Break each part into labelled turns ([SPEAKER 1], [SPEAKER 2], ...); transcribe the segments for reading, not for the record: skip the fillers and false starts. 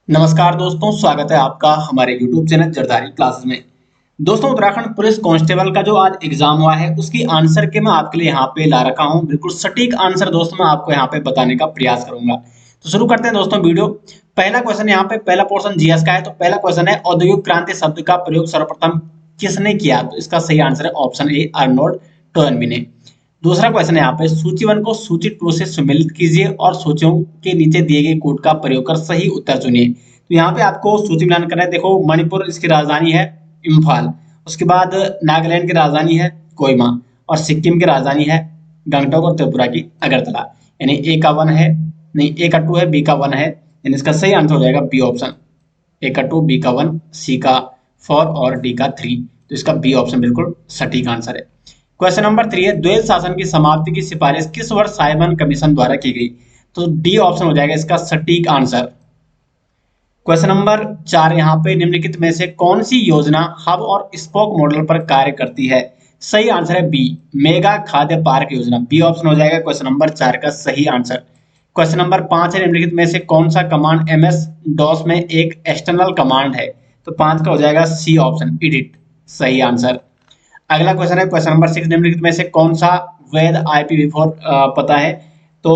[SPEAKER 1] नमस्कार दोस्तों, स्वागत है आपका हमारे YouTube चैनल जरदारी क्लासेस में। दोस्तों, उत्तराखंड पुलिस कांस्टेबल का जो आज एग्जाम हुआ है उसकी आंसर के मैं आपके लिए यहाँ पे ला रखा हूँ। बिल्कुल सटीक आंसर दोस्तों मैं आपको यहाँ पे बताने का प्रयास करूंगा। तो शुरू करते हैं दोस्तों वीडियो। पहला क्वेश्चन यहाँ पे, पहला पोर्शन जीएस का है। तो पहला क्वेश्चन है, औद्योगिक क्रांति शब्द का प्रयोग सर्वप्रथम किसने किया? तो इसका सही आंसर है ऑप्शन ए, अर्नोल्ड टोयनबी ने। दूसरा क्वेश्चन है यहाँ पे, सूची 1 को सूची 2 से सम्मिलित कीजिए और सूचियों के नीचे दिए गए कोड का प्रयोग कर सही उत्तर चुनिए। तो यहाँ पे आपको सूची मिलान करना है। देखो, मणिपुर इसकी राजधानी है इम्फाल, उसके बाद नागालैंड की राजधानी है कोहिमा, और सिक्किम की राजधानी है गंगटोक, और त्रिपुरा की अगरतला। यानी ए का 1 है, नहीं ए का 2 है, बी का 1 है, यानी इसका सही आंसर हो जाएगा बी ऑप्शन। ए का 2, बी का 1, सी का 4 और डी का 3। तो इसका बी ऑप्शन बिल्कुल सटीक आंसर है। क्वेश्चन नंबर 3 है, द्वैध शासन की समाप्ति की सिफारिश किस वर्ष साइमन कमीशन द्वारा की गई? तो डी ऑप्शन हो जाएगा इसका सटीक आंसर। क्वेश्चन नंबर 4 यहाँ पे, निम्नलिखित में से कौन सी योजना हब और स्पोक मॉडल पर कार्य करती है? सही आंसर है बी, मेगा खाद्य पार्क योजना। बी ऑप्शन हो जाएगा क्वेश्चन नंबर 4 का सही आंसर। क्वेश्चन नंबर 5 है, निम्नलिखित में से कौन सा कमांड एमएस डॉस में एक एक्सटर्नल कमांड है? तो 5 का हो जाएगा सी ऑप्शन, एडिट। सही आंसर। अगला क्वेश्चन है क्वेश्चन नंबर 6, निम्नलिखित में से कौन सा वैध IPv4 पता है? तो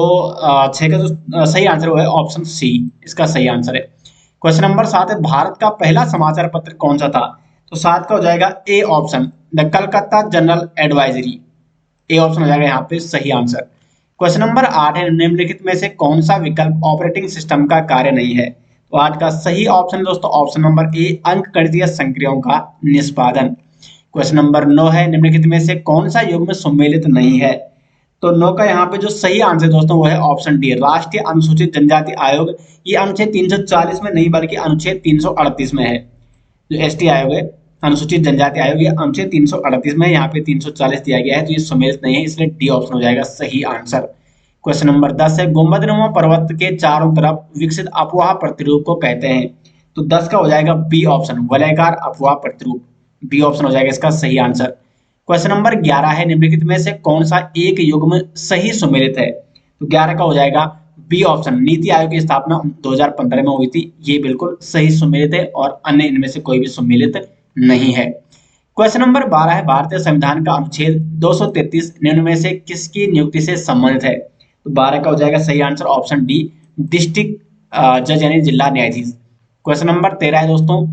[SPEAKER 1] 6 का जो सही आंसर वो है ऑप्शन सी, इसका सही आंसर है। क्वेश्चन नंबर 7 है, भारत का पहला समाचार पत्र कौन सा था? तो 7 का हो जाएगा A option, the Calcutta general advisory. A option हो जाएगा यहाँ पे सही आंसर। क्वेश्चन नंबर 8 है, निम्नलिखित में से कौन सा विकल्प ऑपरेटिंग सिस्टम का कार्य नहीं है? तो 8 का सही ऑप्शन दोस्तों ऑप्शन नंबर ए, अंकगणितीय संक्रियाओं का निष्पादन। क्वेश्चन नंबर 9 है, निम्नलिखित में से कौन सा युग्म सम्मिलित नहीं है? तो 9 का यहाँ पे जो सही आंसर दोस्तों वो है ऑप्शन डी, राष्ट्रीय अनुसूचित जनजाति आयोग। ये अनुच्छेद 340 में नहीं बल्कि अनुच्छेद 338 में है। जो एसटी आयोग है, अनुसूचित जनजाति आयोग, ये अनुच्छेद 338 में है, यहाँ पे 340 दिया गया है, तो ये सम्मिलित नहीं है, इसलिए डी ऑप्शन हो जाएगा सही आंसर। क्वेश्चन नंबर 10 है, गुंबदनुमा पर्वत के चारों तरफ विकसित अफवाह प्रतिरूप को कहते हैं? तो 10 का हो जाएगा बी ऑप्शन, वलयाकार अफवाह प्रतिरूप। बी ऑप्शन हो जाएगा इसका सही आंसर। क्वेश्चन नंबर 11 है, निम्नलिखित में से कौन सा एक युग्म सही सम्मिलित है? तो 11 का हो जाएगा बी ऑप्शन, नीति आयोग की स्थापना 2015 में हुई थी, ये बिल्कुल सही सम्मिलित है, और अन्य इनमें से कोई भी सम्मिलित नहीं है। क्वेश्चन नंबर 12 है, भारतीय संविधान का अनुच्छेद 233 निम्न में से किसकी नियुक्ति से संबंधित है? तो 12 का हो जाएगा सही आंसर ऑप्शन डी, डिस्ट्रिक्ट जज यानी जिला न्यायाधीश। क्वेश्चन नंबर 13 है दोस्तों,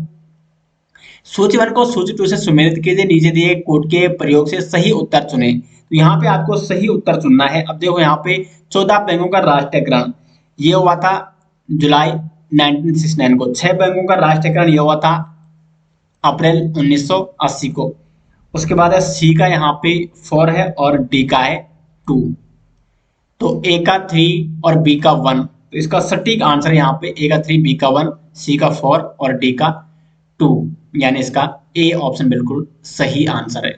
[SPEAKER 1] सूची 1 को सूची 2 से सम्मिलित कीजिए, नीचे दिए कोड के प्रयोग से सही उत्तर चुने। तो यहाँ पे आपको सही उत्तर चुनना है। अब देखो यहाँ पे 14 बैंकों का राष्ट्रीयकरण ये हुआ था जुलाई 1969 को, 6 बैंकों का राष्ट्रीयकरण ये हुआ था अप्रैल 1980 को। उसके बाद है सी का यहाँ पे 4 है और डी का है 2। तो ए का 3 और बी का 1, तो इसका सटीक आंसर यहाँ पे ए का 3, बी का 1, सी का 4 और डी का 2, यानी इसका ए ऑप्शन बिल्कुल सही आंसर है।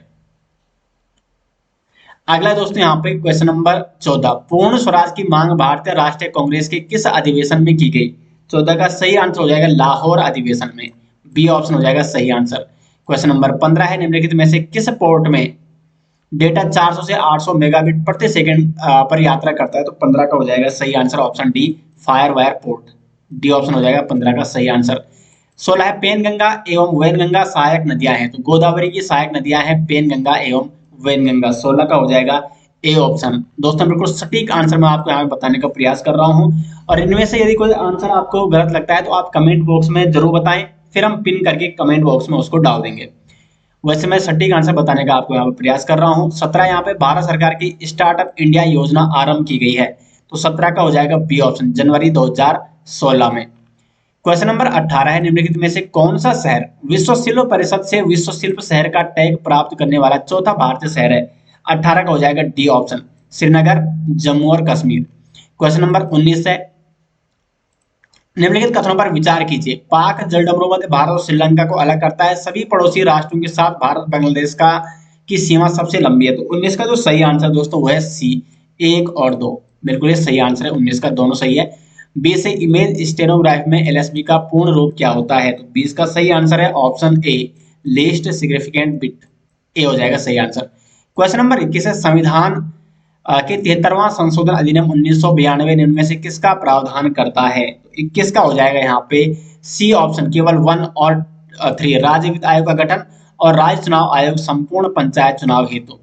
[SPEAKER 1] अगला दोस्तों यहाँ पे क्वेश्चन नंबर 14, पूर्ण स्वराज की मांग भारतीय राष्ट्रीय कांग्रेस के किस अधिवेशन में की गई? 14 का सही आंसर हो जाएगा लाहौर अधिवेशन में। बी ऑप्शन हो जाएगा सही आंसर। क्वेश्चन नंबर 15 है, निम्नलिखित में से किस पोर्ट में डेटा 400 से 800 मेगाबिट प्रति सेकंड पर यात्रा करता है? तो 15 का हो जाएगा सही answer option D, FireWire port. D option हो जाएगा 15 का सही आंसर। 16 है, पेनगंगा एवं वैनगंगा सहायक नदियां हैं। तो गोदावरी की सहायक नदियां हैं पेनगंगा एवं वैनगंगा। 16 का हो जाएगा ए ऑप्शन। दोस्तों बिल्कुल सटीक आंसर मैं आपको यहाँ बताने का प्रयास कर रहा हूँ, और इनमें से यदि कोई आंसर आपको गलत लगता है तो आप कमेंट बॉक्स में जरूर बताएं, फिर हम पिन करके कमेंट बॉक्स में उसको डाल देंगे। वैसे मैं सटीक आंसर बताने का आपको यहाँ पे प्रयास कर रहा हूँ। 17 यहाँ पे, भारत सरकार की स्टार्टअप इंडिया योजना आरंभ की गई है। तो 17 का हो जाएगा बी ऑप्शन, जनवरी 2016 में। क्वेश्चन नंबर 18 है, निम्नलिखित में से कौन सा शहर विश्व शिल्प परिषद से विश्व शिल्प शहर का टैग प्राप्त करने वाला चौथा भारतीय शहर है? 18 का हो जाएगा डी ऑप्शन, श्रीनगर, जम्मू और कश्मीर। क्वेश्चन नंबर 19 है, निम्नलिखित कथनों पर विचार कीजिए। पाक जलडमरूमध्य भारत और श्रीलंका को अलग करता है, सभी पड़ोसी राष्ट्रों के साथ भारत बांग्लादेश का की सीमा सबसे लंबी है। तो 19 का जो सही आंसर दोस्तों वो है सी, 1 और 2, बिल्कुल ये सही आंसर है। 19 का दोनों सही है। बी से, इमेज स्टेनोग्राफ में एलएसबी का पूर्ण रूप क्या होता है? तो 20 का सही आंसर है option A, least significant bit. A हो जाएगा सही आंसर। क्वेश्चन नंबर 21 है, संविधान के 73वां संशोधन अधिनियम 1992 निम्न में से किसका प्रावधान करता है? तो 21 का हो जाएगा यहाँ पे सी ऑप्शन केवल 1 और 3 राज्य वित्त आयोग का गठन और राज्य चुनाव आयोग संपूर्ण पंचायत चुनाव हेतु।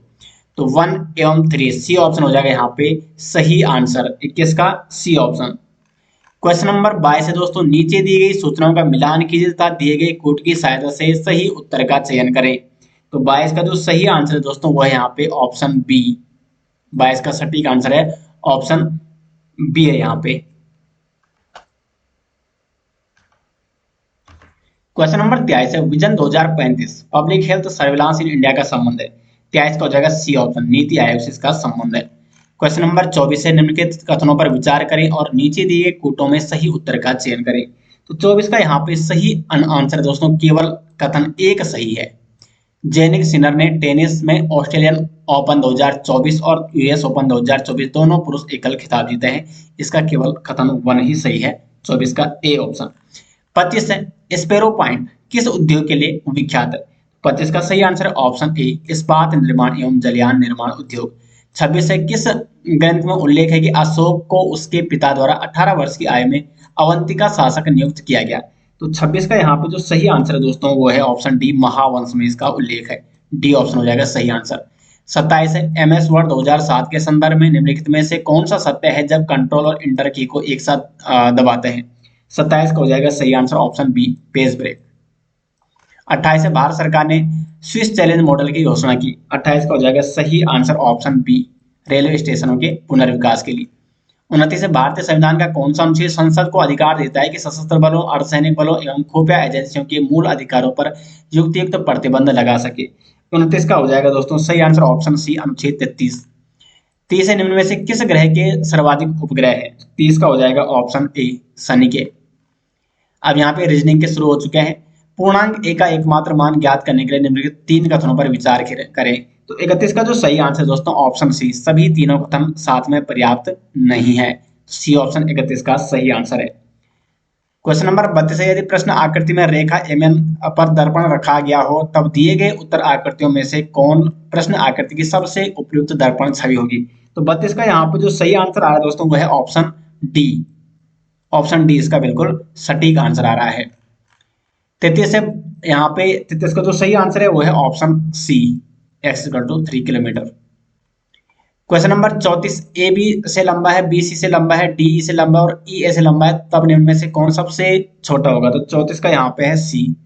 [SPEAKER 1] तो 1 एवं 3 सी ऑप्शन हो जाएगा यहाँ पे सही आंसर 21 का सी ऑप्शन। क्वेश्चन नंबर 22 है दोस्तों, नीचे दी गई सूचनाओं का मिलान कीजिए तथा दिए गए कोड की सहायता से सही उत्तर का चयन करें। तो 22 का जो सही आंसर है दोस्तों वो है यहाँ पे ऑप्शन बी। 22 का सटीक आंसर है ऑप्शन बी है यहाँ पे। क्वेश्चन नंबर 23 है, vision 2035 public health surveillance in India का संबंध है। 23 का हो जाएगा सी ऑप्शन, नीति आयोग से इसका संबंध है। क्वेश्चन नंबर 24 है, निम्नलिखित कथनों पर विचार करें और नीचे दिए गए कोटों में सही उत्तर का चयन करें। तो 24 का यहाँ पे सही आंसर दोस्तों केवल कथन एक सही है। जेनिक सिनर ने टेनिस में ऑस्ट्रेलियन ओपन 2024 और यूएस ओपन 2024 दोनों पुरुष एकल खिताब जीते हैं। इसका केवल कथन 1 ही सही है, 24 का ए ऑप्शन। 25 है, स्पैरो पॉइंट किस उद्योग के लिए विख्यात है। 25 का सही आंसर है ऑप्शन ए, इस्पात निर्माण एवं जलयान निर्माण उद्योग। 26 है, किस ग्रंथ में उल्लेख है कि अशोक को उसके पिता द्वारा 18 वर्ष की आयु में अवंतिका शासक नियुक्त किया गया। तो 26 का यहाँ पे जो सही आंसर है दोस्तों वो है ऑप्शन डी, महावंश में इसका उल्लेख है। डी ऑप्शन हो जाएगा सही आंसर। 27 है, एमएस वर्ड 2007 के संदर्भ में निम्नलिखित में से कौन सा सत्य है जब कंट्रोल और इंटर की को एक साथ दबाते हैं। 27 का हो जाएगा सही answer option B, page break. 28 है, भारत सरकार ने स्विस चैलेंज मॉडल की घोषणा की। 28 का हो जाएगा सही आंसर ऑप्शन बी, रेलवे स्टेशनों के पुनर्विकास के लिए। 29 है, भारतीय संविधान का कौन सा अनुच्छेद संसद को अधिकार देता है कि सशस्त्र बलों, अर्धसैनिक बलों एवं खुफिया एजेंसियों के मूल अधिकारों पर युक्तियुक्त प्रतिबंध लगा सके। 29 का हो जाएगा दोस्तों सही आंसर ऑप्शन सी, अनुच्छेद 33। 30 है, निम्न में से किस ग्रह के सर्वाधिक उपग्रह है। 30 का हो जाएगा ऑप्शन ए, शनि के। अब यहाँ पे रीजनिंग के शुरू हो चुके हैं। पूर्णांक ए का एकमात्र मान ज्ञात करने के लिए निम्नलिखित 3 कथनों पर विचार करें। तो 31 का जो सही आंसर दोस्तों ऑप्शन सी, सभी तीनों कथन साथ में पर्याप्त नहीं है। सी ऑप्शन 31 का सही आंसर है। क्वेश्चन नंबर 32 है, यदि प्रश्न आकृति में रेखा एमएन पर दर्पण रखा गया हो तब दिए गए उत्तर आकृतियों में से कौन प्रश्न आकृति की सबसे उपयुक्त दर्पण छवि होगी। तो 32 का यहाँ पे जो सही आंसर आ रहा है दोस्तों वो है ऑप्शन डी। ऑप्शन डी इसका बिल्कुल सटीक आंसर आ रहा है। 33 है, यहाँ पे 33 का जो सही आंसर है वो है option C, x = 3 kilometre. Question number 34, A B से लंबा है, बी सी से लंबा है, डी ई से लंबा और ई ए से लंबा है, तब निम्न में से कौन सबसे छोटा होगा। तो 34 का यहाँ पे है सी,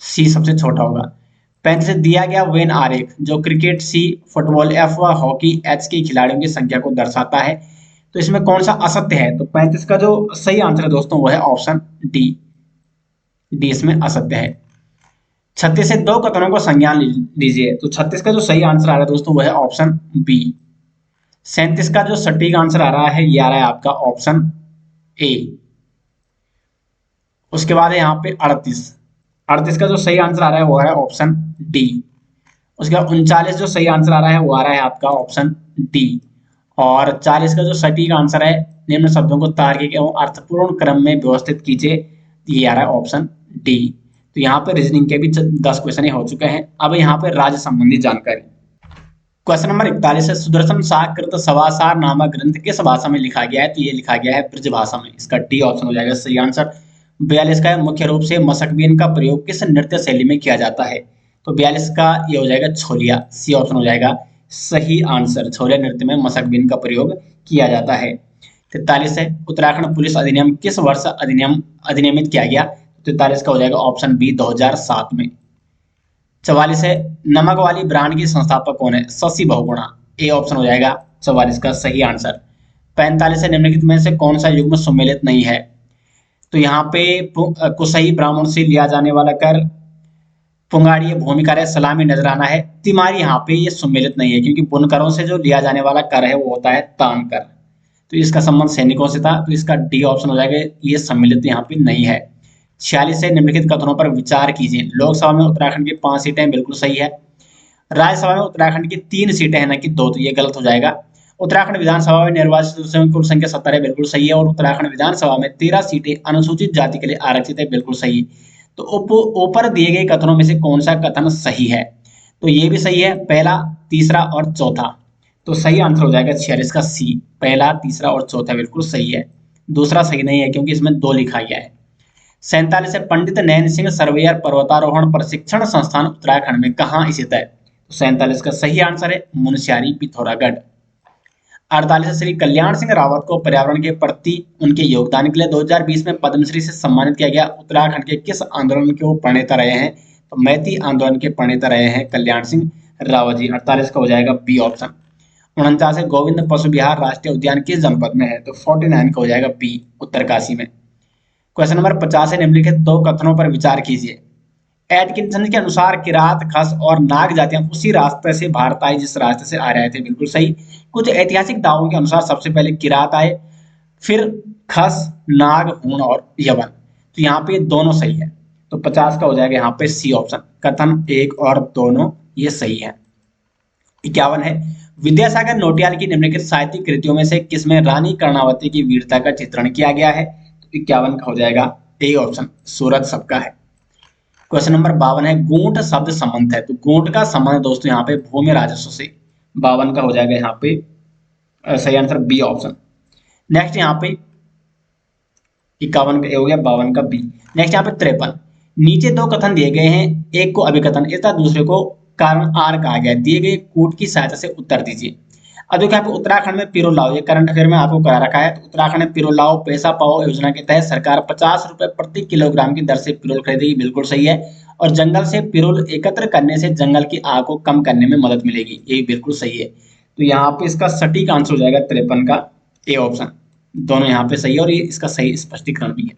[SPEAKER 1] सी सबसे छोटा होगा। 35 दिया गया वेन आरेख जो क्रिकेट सी, फुटबॉल एफ व हॉकी एच के खिलाड़ियों की संख्या को दर्शाता है, तो इसमें कौन सा असत्य है। तो 35 का जो सही आंसर है दोस्तों वो है ऑप्शन डी, डी इसमें असत्य है। 36 से 2 कथनों को संज्ञान लीजिए। तो 36 का जो सही आंसर आ रहा है दोस्तों वो है ऑप्शन बी। 37 का जो सटीक आंसर आ रहा है ये आ रहा है आपका ऑप्शन ए। उसके बाद है यहाँ पे 38 का जो सही आंसर आ रहा है वो है ऑप्शन डी। उसके बाद 39 जो सही आंसर आ रहा है वो आ रहा है आपका ऑप्शन डी। और 40 का जो सटीक आंसर है, निम्न शब्दों को तार्किक एवं अर्थपूर्ण क्रम में व्यवस्थित कीजिए, ये आ रहा है ऑप्शन डी। तो यहाँ पे रीजनिंग के भी 10 क्वेश्चन हो चुके हैं। अब यहाँ पे राज्य संबंधी जानकारी। क्वेश्चन नंबर 41 है, सुदर्शन साकृत सभासार नामक ग्रंथ किस भाषा में लिखा गया है। तो ये लिखा गया है ब्रज भाषा में, इसका डी ऑप्शन हो जाएगा सही आंसर। 42 का है, मुख्य रूप से मशकबीन का प्रयोग किस नृत्य शैली में किया जाता है। तो 42 का ये हो जाएगा छोलिया, सी ऑप्शन हो जाएगा सही आंसर। छोलिया नृत्य में मशकबीन का प्रयोग किया जाता है। 43 है, उत्तराखंड पुलिस अधिनियम किस वर्ष अधिनियमित किया गया। 43 का हो जाएगा ऑप्शन बी, 2007 में। 44 है, नमक वाली ब्रांड की संस्थापक कौन है। शशि बहुगुणा, ए ऑप्शन हो जाएगा 44 का सही आंसर। 45 है, निम्नलिखित में से कौन सा युग्म सम्मिलित नहीं है। तो यहाँ पे कुशई ब्राह्मण से लिया जाने वाला कर, पुंगाड़ी भूमि कर है, सलामी नजराना है, तिमारी यहाँ पे ये सम्मिलित नहीं है क्योंकि बुनकरों से जो लिया जाने वाला कर है वो होता है तान कर। तो इसका संबंध सैनिकों से था, तो इसका डी ऑप्शन हो जाएगा, ये सम्मिलित यहाँ पे नहीं है। 46 से निम्नलिखित कथनों पर विचार कीजिए। लोकसभा में उत्तराखंड की 5 सीटें, बिल्कुल सही है। राज्यसभा में उत्तराखंड की 3 सीटें हैं ना कि 2, तो ये गलत हो जाएगा। उत्तराखंड विधानसभा में निर्वाचित सदस्यों की कुल संख्या 70 है, बिल्कुल सही है। और उत्तराखंड विधानसभा में 13 सीटें अनुसूचित जाति के लिए आरक्षित है, बिल्कुल सही। तो ऊपर दिए गए कथनों में से कौन सा कथन सही है। तो ये भी सही है, पहला, तीसरा और चौथा। तो सही आंसर हो जाएगा 46 का सी, पहला, तीसरा और चौथा बिल्कुल सही है। दूसरा सही नहीं है क्योंकि इसमें 2 लिखा गया है। 47 है पंडित नैन सिंह सर्वेयर पर्वतारोहण प्रशिक्षण संस्थान उत्तराखंड में कहाँ स्थित है? तो 47 का सही आंसर है मुनस्यारी पिथौरागढ़। 48 है श्री कल्याण सिंह रावत को पर्यावरण के प्रति उनके योगदान के लिए 2020 में पद्मश्री से सम्मानित किया गया। उत्तराखंड के किस आंदोलन के वो प्रणेता रहे हैं? तो मैती आंदोलन के प्रणेता रहे हैं कल्याण सिंह रावत जी। 48 का हो जाएगा बी ऑप्शन। 49 है गोविंद पशु विहार राष्ट्रीय उद्यान किस जनपद में है? तो 49 का हो जाएगा बी उत्तरकाशी में। क्वेश्चन नंबर 50 है निम्नलिखित दो कथनों पर विचार कीजिए। एटकिंसन के अनुसार किरात, खस और नाग जातियां उसी रास्ते से भारत आई जिस रास्ते से आ रहे थे, बिल्कुल सही। कुछ ऐतिहासिक दावों के अनुसार सबसे पहले किरात आए, फिर खस, नाग, हूण और यवन। तो यहाँ पे दोनों सही है, तो 50 का हो जाएगा यहाँ पे सी ऑप्शन, कथन एक और दोनों ये सही है। 51 है विद्यासागर नोटियाल की निम्नलिखित साहित्यिक कृतियों में से किसमें रानी कर्णावती की वीरता का चित्रण किया गया है? तो 51 का हो जाएगा ए ऑप्शन, सूरत सबका है। क्वेश्चन नंबर 52 है गूंठ शब्द संबंध है, तो गूंठ का संबंध दोस्तों यहाँ पे भूमि राजस्व से। 52 का हो जाएगा यहाँ पे सही आंसर बी ऑप्शन। नेक्स्ट यहाँ पे 51 का हो गया, 52 का बी। नेक्स्ट यहाँ पे 53, नीचे दो कथन दिए गए हैं, एक को अभिकथन तथा दूसरे को कारण आर कहा गया, दिए गए कूट की सहायता से उत्तर दीजिए। अब देखिए आपको उत्तराखंड में पिरो लाओ, ये करंट अफेयर में आपको करा रखा है। तो उत्तराखंड में पिरो लाओ पैसा पाओ योजना के तहत सरकार 50 रुपए प्रति किलोग्राम की दर से पिरोल खरीदेगी, बिल्कुल सही है। और जंगल से पिरोल एकत्र करने से जंगल की आग को कम करने में मदद मिलेगी, ये बिल्कुल सही है। तो यहाँ पे इसका सटीक आंसर हो जाएगा 53 का ए ऑप्शन, दोनों यहाँ पे सही है और ये इसका सही स्पष्टीकरण भी है।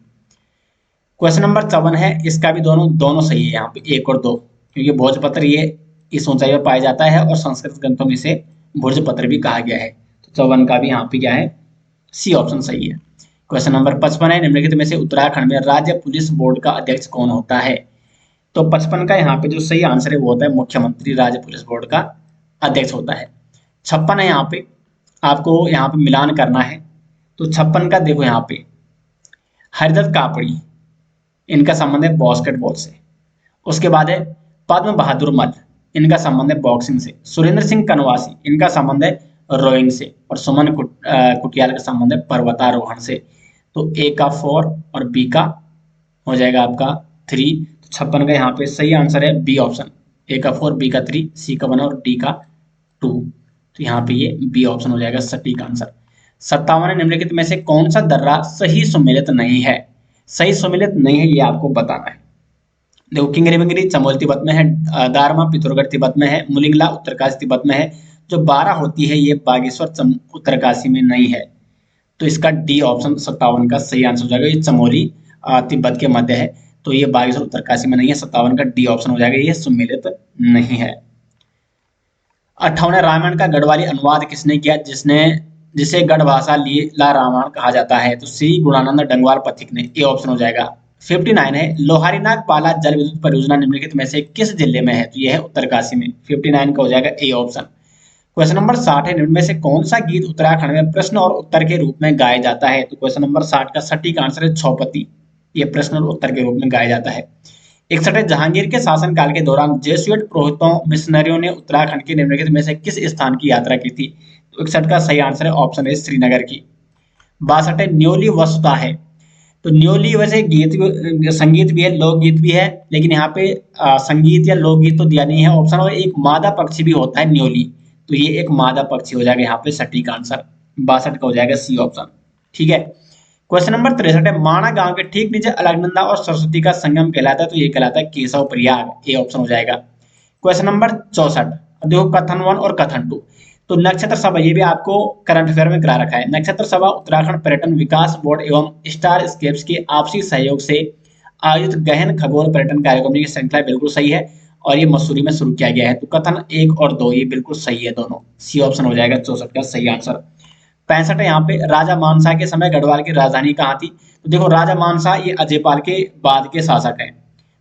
[SPEAKER 1] क्वेश्चन नंबर 54 है, इसका भी दोनों सही है यहाँ पे, एक और दो, क्योंकि भोजपत्र ये इस ऊंचाई पर पाया जाता है और संस्कृत ग्रंथों में से भोजपत्र भी कहा गया है। तो 54 का भी यहाँ पे क्या है, सी ऑप्शन सही है। क्वेश्चन नंबर 55 है निम्नलिखित में से उत्तराखंड में राज्य पुलिस बोर्ड का अध्यक्ष कौन होता है? तो 55 का यहाँ पे जो सही आंसर है वो होता है मुख्यमंत्री राज्य पुलिस बोर्ड का अध्यक्ष होता है। 56 है यहाँ पे, आपको यहाँ पे मिलान करना है। तो 56 का देखो यहाँ पे हरदत्त कापड़ी, इनका संबंध है बास्केटबॉल से। उसके बाद है पद्म बहादुर मल, इनका संबंध है बॉक्सिंग से। सुरेंद्र सिंह कनवासी, इनका संबंध है रोइंग से। और सुमन कुटियाल का संबंध है पर्वतारोहण से। तो ए का 4 और बी का हो जाएगा आपका 3। तो 56 का यहाँ पे सही आंसर है बी ऑप्शन, ए का 4, बी का 3, सी का 1 और डी का 2। तो यहाँ पे ये बी ऑप्शन हो जाएगा सटीक आंसर। 57 निम्नलिखित में से कौन सा दर्रा सही सुमेलित नहीं है? सही सुमेलित नहीं है ये आपको बताना है। देखो किंगरी बिंगरी चमोली तिब्बत में है, दारमा पिथौरागढ़ तिब्बत में है, मुलिंगला उत्तरकाशी तिब्बत में है। जो 12 होती है ये बागेश्वर उत्तरकाशी में नहीं है। तो इसका डी ऑप्शन 57 का सही आंसर हो जाएगा। ये चमोली तिब्बत के मध्य है, तो ये बागेश्वर उत्तरकाशी में नहीं है। 57 का डी ऑप्शन हो जाएगा, ये सुमेलित नहीं है। 58 रामायण का गढ़वाली अनुवाद किसने किया, जिसे गढ़ भाषा लीला रामायण कहा जाता है? तो श्री गुणानंद डंगवाल पथिक ने, ए ऑप्शन हो जाएगा। 59 है लोहारीनाग पाला जल विद्युत परियोजना निम्नलिखित में से किस जिले में है? तो यह है उत्तरकाशी में। 59 का हो जाएगा ए ऑप्शन। क्वेश्चन नंबर 60 है निम्न में से कौन सा गीत उत्तराखंड में प्रश्न और उत्तर के रूप में गाया जाता है? तो क्वेश्चन नंबर 60 का सटीक आंसर है छौपति, ये प्रश्न और उत्तर के रूप में गाया जाता है। 61 जहांगीर के शासनकाल के दौरान जेसुइट पुरोहितों मिशनरियों ने उत्तराखंड के निम्नलिखित में से किस स्थान की यात्रा की थी? तो 61 का सही आंसर है ऑप्शन ए श्रीनगर की। 62 है न्योली वसुता है, तो न्योली वैसे गीत संगीत भी है लोकगीत भी है, लेकिन यहाँ पे संगीत या लोकगीत तो दिया नहीं है ऑप्शन। और एक मादा पक्षी भी होता है न्योली, तो ये एक मादा पक्षी हो जाएगा यहाँ पे सटीक आंसर। 62 का हो जाएगा सी ऑप्शन, ठीक है। क्वेश्चन नंबर 63 है माणा गांव के ठीक नीचे अलकनंदा और सरस्वती का संगम कहलाता है, तो ये कहलाता है केशव प्रयाग, ए ऑप्शन हो जाएगा। क्वेश्चन नंबर 64, देखो कथन 1 और कथन 2। तो नक्षत्र सभा, ये भी आपको करंट अफेयर में करा रखा है। नक्षत्र सभा उत्तराखंड पर्यटन विकास बोर्ड एवं स्टार स्केप्स के आपसी सहयोग से आयोजित गहन खगोल पर्यटन कार्यक्रम की श्रृंखला बिल्कुल सही है और ये मसूरी में शुरू किया गया है। तो कथन 1 और 2 ये बिल्कुल सही है दोनों, सी ऑप्शन हो जाएगा 64 का सही आंसर। 65 है यहाँ पे राजा मानसा के समय गढ़वाल की राजधानी कहाँ थी? तो देखो राजा मानसा ये अजयपाल के बाद के शासक हैं,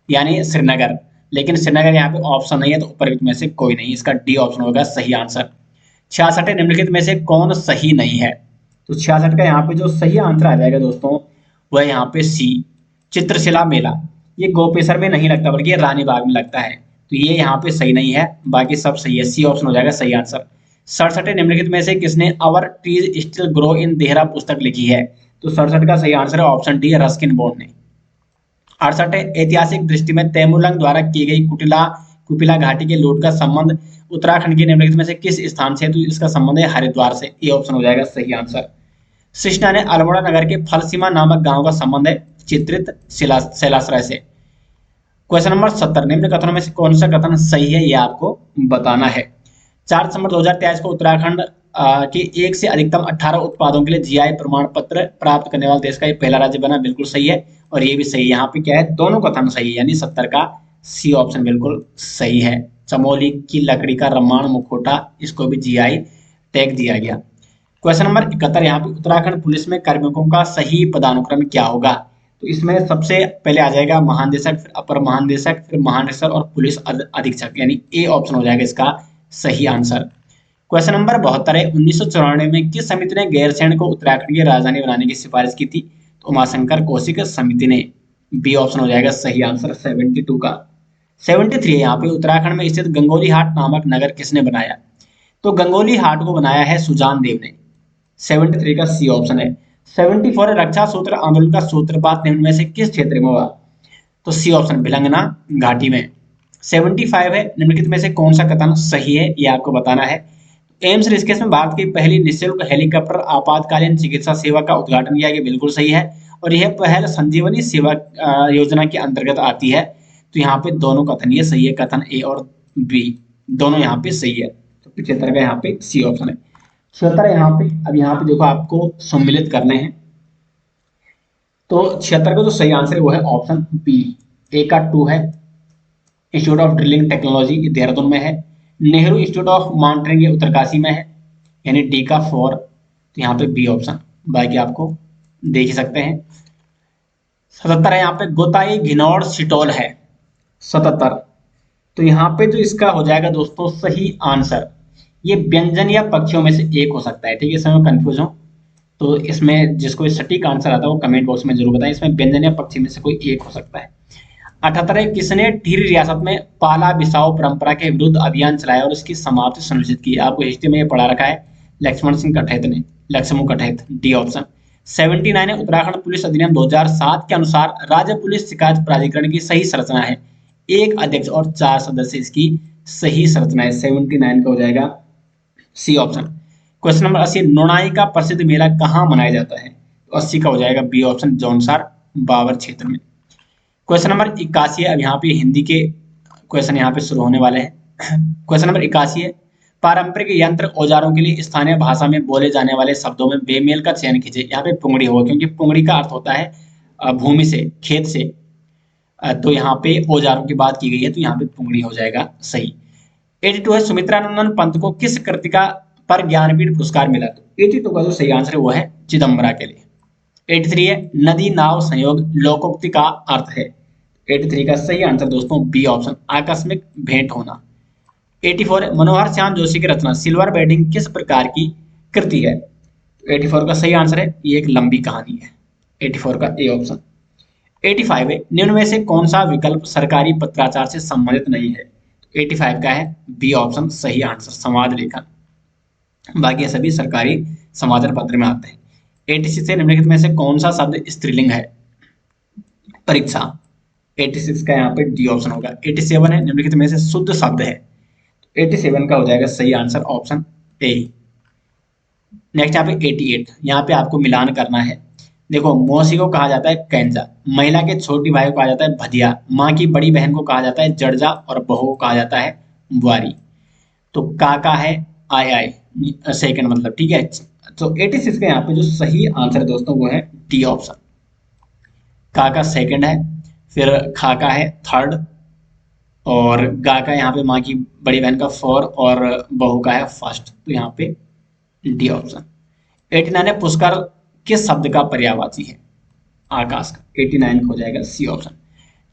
[SPEAKER 1] यानी श्रीनगर, लेकिन श्रीनगर यहाँ पे ऑप्शन नहीं है, तो ऊपर में से कोई नहीं, इसका डी ऑप्शन होगा सही आंसर। 66 है निम्नलिखित में से कौन सही नहीं है? तो 66 का यहाँ पे जो सही आंसर आ जाएगा दोस्तों वह यहाँ पे सी चित्रशिला मेला। ये गोपेसर में नहीं लगता बल्कि ये रानीबाग में लगता है, तो ये यहाँ पे सही नहीं है, बाकी सब सही है, सी ऑप्शन हो जाएगा सही आंसर। 67 निम्नलिखित में से किसने our trees still grow in Dehra पुस्तक लिखी है? तो 67 का सही आंसर है ऑप्शन डी रस्किन बॉन्ड ने। 68 है, ऐतिहासिक दृष्टि में तैमूरलंग द्वारा की गई कुटिला कुपिला घाटी के लूट का संबंध उत्तराखंड के निम्नलिखित में से किस स्थान से है? तो इसका संबंध है हरिद्वार से। ये ऑप्शन हो जाएगा सही आंसर। कृष्णा ने अल्मोड़ा नगर के फलसीमा नामक गांव का संबंध है चित्रित शैलाश्रय से। क्वेश्चन नंबर 70, निम्न कथनों में से कौन सा कथन सही है, यह आपको बताना है। 4 दिसंबर 2023 को उत्तराखंड के एक से अधिकतम 18 उत्पादों के लिए जीआई प्रमाण पत्र प्राप्त करने वाला देश का ये पहला राज्य बना। बिल्कुल सही है, और ये भी सही है। यहाँ पे क्या है, दोनों कथन सही है, यानी 70 का सी ऑप्शन बिल्कुल सही है। चमोली की लकड़ी का रम्माण मुखौटा, इसको भी जीआई टैग दिया गया। क्वेश्चन नंबर 71, यहाँ पे उत्तराखंड पुलिस में कार्मिकों का सही पदानुक्रम क्या होगा? तो इसमें सबसे पहले आ जाएगा महानिदेशक, फिर अपर महानिदेशक, फिर महानिरीक्षक और पुलिस अधीक्षक, यानी ए ऑप्शन हो जाएगा इसका सही आंसर। क्वेश्चन नंबर 72 है, 1994 में किस समिति ने गैरसैंण को उत्तराखंड की राजधानी बनाने की सिफारिश की थी? तो उमाशंकर कौशिक समिति ने। बी ऑप्शन हो जाएगा सही आंसर 72 का। 73 है, यहाँ पे उत्तराखंड में स्थित गंगोली हाट नामक नगर किसने बनाया? तो गंगोली हाट को बनाया है सुजान देव ने। 73 का सी ऑप्शन है। 74 है, रक्षा सूत्र आंदोलन का सूत्रपात निम्न में से किस क्षेत्र में हुआ? तो सी ऑप्शन भिलंगना घाटी में। 75 है, निम्नलिखित में से कौन सा कथन सही है, यह आपको बताना है। एम्स ऋषिकेश में भारत की पहली निःशुल्क हेलीकॉप्टर आपातकालीन चिकित्सा सेवा का उद्घाटन किया गया। बिल्कुल सही है, और यह पहल संजीवनी सेवा योजना के अंतर्गत आती है। तो यहाँ पे दोनों कथन ये सही है, कथन ए और बी दोनों यहाँ पे सही है। तो 75 का यहाँ पे सी ऑप्शन है। 76 यहाँ पे, अब यहाँ पे देखो आपको सम्मिलित करने हैं, तो 76 का जो सही आंसर है वो है ऑप्शन बी। ए का 2 है, institute of drilling technology Dehradun में है। नेहरू इंस्टीट्यूट ऑफ माउंटेनिंग ये उत्तरकाशी में है, यानी डी का 4। तो यहाँ पे बी ऑप्शन, बाकी आपको देख ही सकते हैं। 77 है, यहाँ पे गोताई घिनौर सिटोल है 77। तो यहाँ पे जो इसका हो जाएगा दोस्तों सही आंसर, ये व्यंजन या पक्षियों में से एक हो सकता है। ठीक है, इसमें मैं कंफ्यूज हूँ, तो इसमें जिसको सटीक आंसर आता है वो कमेंट बॉक्स में जरूर बताएं। इसमें व्यंजन या पक्षी में से कोई एक हो सकता है। 78 है, किसने टिहरी रियासत में पाला बिसाओ परंपरा के विरुद्ध अभियान चलाया और इसकी समाप्ति सुनिश्चित की? आपको हिस्ट्री में ये पढ़ा रखा है, लक्ष्मण सिंह कटहेत ने, लक्ष्मण कटहेत, डी ऑप्शन। 79 है, उत्तराखंड पुलिस अधिनियम 2007 के अनुसार राज्य पुलिस शिकायत प्राधिकरण की सही संरचना है 1 अध्यक्ष और 4 सदस्य, इसकी सही संरचना है। 79 का हो जाएगा C option. Question number 80, Nonai का प्रसिद्ध मेला कहाँ मनाया जाता है? तो 80 का हो जाएगा बी ऑप्शन, जौनसार बाबर क्षेत्र में। क्वेश्चन नंबर 81 है, अब यहाँ पे हिंदी के क्वेश्चन यहाँ पे शुरू होने वाले हैं। क्वेश्चन नंबर 81 है, पारंपरिक यंत्र औजारों के लिए स्थानीय भाषा में बोले जाने वाले शब्दों में बेमेल का चयन कीजिए। यहाँ पे पुंगड़ी होगा, क्योंकि पुंगड़ी का अर्थ होता है भूमि से, खेत से। तो यहाँ पे औजारों की बात की गई है, तो यहाँ पे पुंगड़ी हो जाएगा सही। 82 है, सुमित्रानंदन पंत को किस कृतिका पर ज्ञानपीठ पुरस्कार मिला? तो 82 का जो सही आंसर है वो है चिदम्बरा के लिए। 83 है, नदी नाव संयोग लोकोक्ति का अर्थ है। 83 का सही आंसर दोस्तों बी ऑप्शन, आकस्मिक भेंट होना। 84 है, मनोहर श्याम जोशी की रचना सिल्वर बेडिंग किस प्रकार की कृति है? 84 का सही आंसर है, ये एक लंबी कहानी है। 84 का ए ऑप्शन। 85 है, निम्न में से कौन सा विकल्प सरकारी पत्राचार से संबंधित नहीं है? 85 का है बी ऑप्शन सही आंसर, संवाद लेखन। बाकी सभी सरकारी समाचार पत्र में आते हैं। 86 से निम्नलिखित में से कौन सा शब्द स्त्रीलिंग है? परीक्षा। 86 का यहाँ पे डी ऑप्शन होगा। 87 है, निम्नलिखित में से शुद्ध शब्द है। 87 का हो जाएगा सही आंसर ऑप्शन ए। नेक्स्ट यहाँ पे 88, यहाँ पे आपको मिलान करना है। देखो, मौसी को कहा जाता है कैंजा, महिला के छोटी भाई को कहा जाता है भदिया, माँ की बड़ी बहन को कहा जाता है जड़जा और बहू को कहा जाता है बुआरी। तो काका है आय आय सेकंड मतलब, ठीक है। तो 86 का यहाँ पे जो सही आंसर दोस्तों वो है डी ऑप्शन, काका सेकंड है, फिर खाका है थर्ड, और गा का यहाँ पे माँ की बड़ी बहन का 4 और बहू का है फर्स्ट। तो यहाँ पे डी ऑप्शन। 89 है, पुष्कर किस शब्द का पर्यायवाची है? आकाश का। 89 हो जाएगा सी ऑप्शन।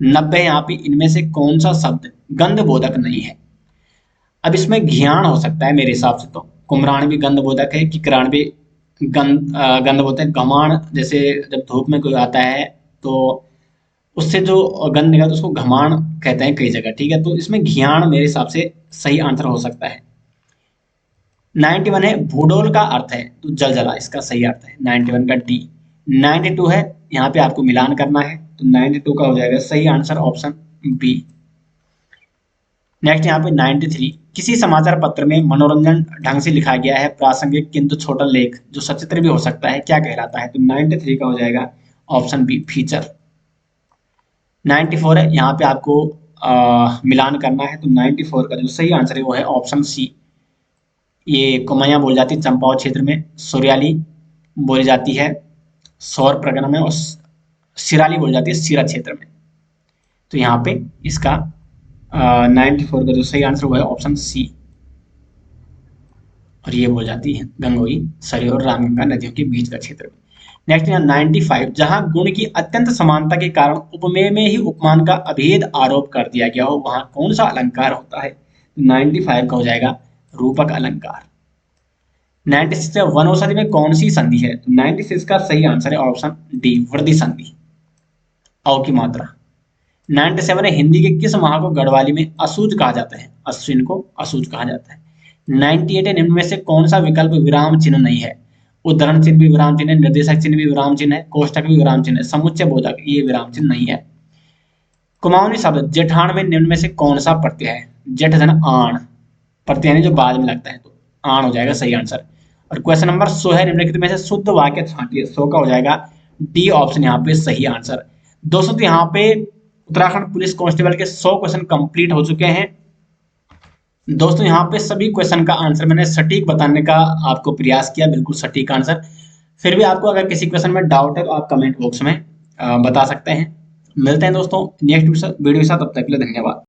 [SPEAKER 1] 90 यहाँ पे इनमें से कौन सा शब्द गंधबोधक नहीं है? अब इसमें घियान हो सकता है मेरे हिसाब से, तो कुम्हराण भी गंधबोधक है, किकराण भी गंधबोधक है। घमाण जैसे जब धूप में कोई आता है तो उससे जो गंध निकलता है उसको घमाण कहते हैं कई जगह, ठीक है। तो इसमें घियान मेरे हिसाब से सही आंसर हो सकता है। 91 है, भूडोल का अर्थ है तो जलजला, इसका सही अर्थ है 91 का डी। 92 है, यहाँ पे आपको मिलान करना है। तो 92 का हो जाएगा सही आंसर ऑप्शन बी। नेक्स्ट यहाँ पे 93, किसी समाचार पत्र में मनोरंजन ढंग से लिखा गया है प्रासंगिक किंतु छोटा लेख जो सचित्र भी हो सकता है, क्या कहलाता है? तो 93 का हो जाएगा ऑप्शन बी फीचर। 94 है, यहाँ पे आपको मिलान करना है, तो 94 का जो सही आंसर है वो है ऑप्शन सी। ये कुमैया बोली जाती है चंपावत क्षेत्र में, सुरयाली बोली जाती है सौर परगना में, और सिराली बोली जाती है सीरा क्षेत्र में। तो यहाँ पे इसका 94 का जो सही आंसर हुआ है ऑप्शन सी। और ये बोल जाती है गंगोई, सरयू और रामगंगा नदियों के बीच का क्षेत्र। नेक्स्ट यहाँ 95, जहां गुण की अत्यंत समानता के कारण उपमेय में ही उपमान का अभेद आरोप कर दिया गया हो, वहां कौन सा अलंकार होता है? 95 का हो जाएगा रूपक अलंकार। 96 है, वनौषधि में कौन सी संधि है? तो 96 का सही आंसर है ऑप्शन डी वृद्धि संधि, औ की मात्रा। 97 है, हिंदी के किस माह को गढ़वाली में असूज कहा जाता है? अश्विन को असूज कहा जाता है। 98 है, निम्न में से कौन सा विकल्प विराम चिन्ह नहीं है? उद्धरण चिन्ह भी विराम चिन्ह है, निर्देशक चिन्ह भी विराम चिन्ह है, कोष्टक भी विराम चिन्ह है, समुच्चय बोधक ये विराम चिन्ह नहीं है। कुमाऊनी शब्द जेठान में निम्न में से कौन सा प्रत्यय है? जेठ धन आण प्रत्यय है जो बाद में लगता है, तो आण हो जाएगा सही आंसर। और क्वेश्चन नंबर 100 है, निम्नलिखित में से शुद्ध वाक्य छांटिए। 100 का हो जाएगा डी ऑप्शन यहाँ पे सही आंसर। दोस्तों तो यहाँ पे उत्तराखंड पुलिस कांस्टेबल के 100 क्वेश्चन कंप्लीट हो चुके हैं। दोस्तों यहाँ पे सभी क्वेश्चन का आंसर मैंने सटीक बताने का आपको प्रयास किया, बिल्कुल सटीक आंसर। फिर भी आपको अगर किसी क्वेश्चन में डाउट है तो आप कमेंट बॉक्स में बता सकते हैं। मिलते हैं दोस्तों नेक्स्ट वीडियो के साथ, तब तक के लिए धन्यवाद।